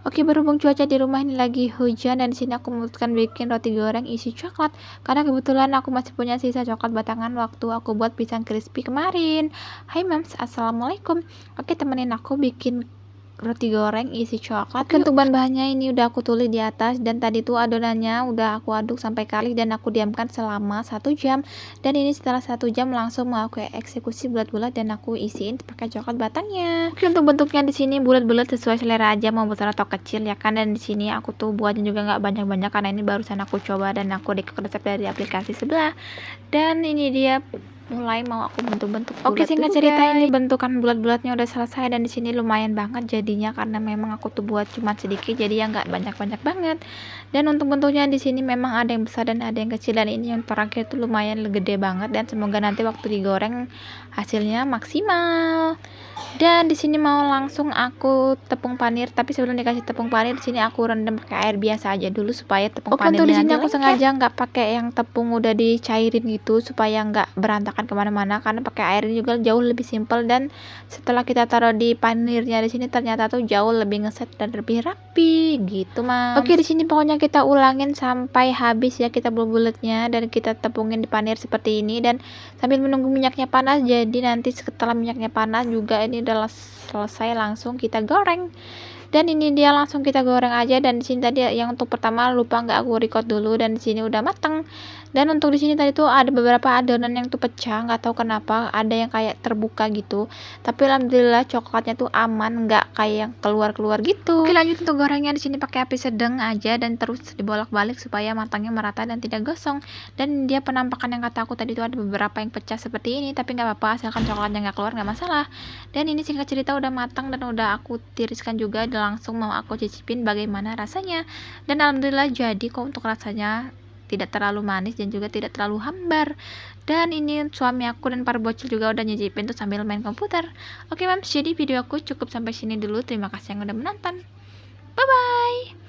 Oke, berhubung cuaca di rumah ini lagi hujan dan di sini aku memutuskan bikin roti goreng isi coklat karena kebetulan aku masih punya sisa coklat batangan waktu aku buat pisang crispy kemarin. Hai Mams, assalamualaikum. Oke, temenin aku bikin roti goreng isi coklat. Oke, untuk bahan-bahannya ini udah aku tulis di atas dan tadi tuh adonannya udah aku aduk sampai kali dan aku diamkan selama 1 jam. Dan ini setelah 1 jam langsung mau aku eksekusi bulat-bulat dan aku isiin pakai coklat batangnya. Oke, untuk bentuknya di sini bulat-bulat sesuai selera aja mau besar atau kecil ya kan. Dan di sini aku tuh buatnya juga nggak banyak-banyak karena ini barusan aku coba dan aku ikut resep dari aplikasi sebelah. Dan ini dia mulai mau aku bentuk-bentuk bulat. Oke, singkat cerita ini bentukan bulat-bulatnya udah selesai dan di sini lumayan banget jadinya karena memang aku tuh buat cuma sedikit jadi ya nggak banyak-banyak banget. Dan untuk bentuknya di sini memang ada yang besar dan ada yang kecil dan ini yang terakhir tuh lumayan gede banget dan semoga nanti waktu digoreng hasilnya maksimal. Dan di sini mau langsung aku tepung panir, tapi sebelum dikasih tepung panir di sini aku rendam pakai air biasa aja dulu supaya tepung panirnya. Oke, untuk di sini aku sengaja nggak pakai yang tepung udah dicairin gitu supaya nggak berantakan kemana-mana karena pakai air ini juga jauh lebih simpel dan setelah kita taruh di panirnya di sini ternyata tuh jauh lebih ngeset dan lebih rapi gitu, Mas. Oke, di sini pokoknya kita ulangin sampai habis ya kita bulat-bulatnya dan kita tepungin di panir seperti ini dan sambil menunggu minyaknya panas. Jadi nanti setelah minyaknya panas juga ini udah selesai langsung kita goreng. Dan ini dia langsung kita goreng aja dan di sini tadi yang untuk pertama lupa nggak aku record dulu dan di sini udah matang. Dan untuk di sini tadi tuh ada beberapa adonan yang tuh pecah, nggak tahu kenapa ada yang kayak terbuka gitu. Tapi alhamdulillah coklatnya tuh aman, nggak kayak yang keluar-keluar gitu. Oke, lanjut untuk gorengnya di sini pakai api sedang aja dan terus dibolak-balik supaya matangnya merata dan tidak gosong. Dan dia penampakan yang kata aku tadi tuh ada beberapa yang pecah seperti ini, tapi nggak apa-apa asalkan coklatnya nggak keluar nggak masalah. Dan ini singkat cerita udah matang dan udah aku tiriskan juga dan langsung mau aku cicipin bagaimana rasanya. Dan alhamdulillah jadi kok untuk rasanya tidak terlalu manis dan juga tidak terlalu hambar. Dan ini suami aku dan para bocil juga udah nyicipin tuh sambil main komputer. Oke Mams, jadi video aku cukup sampai sini dulu. Terima kasih yang udah menonton. Bye bye.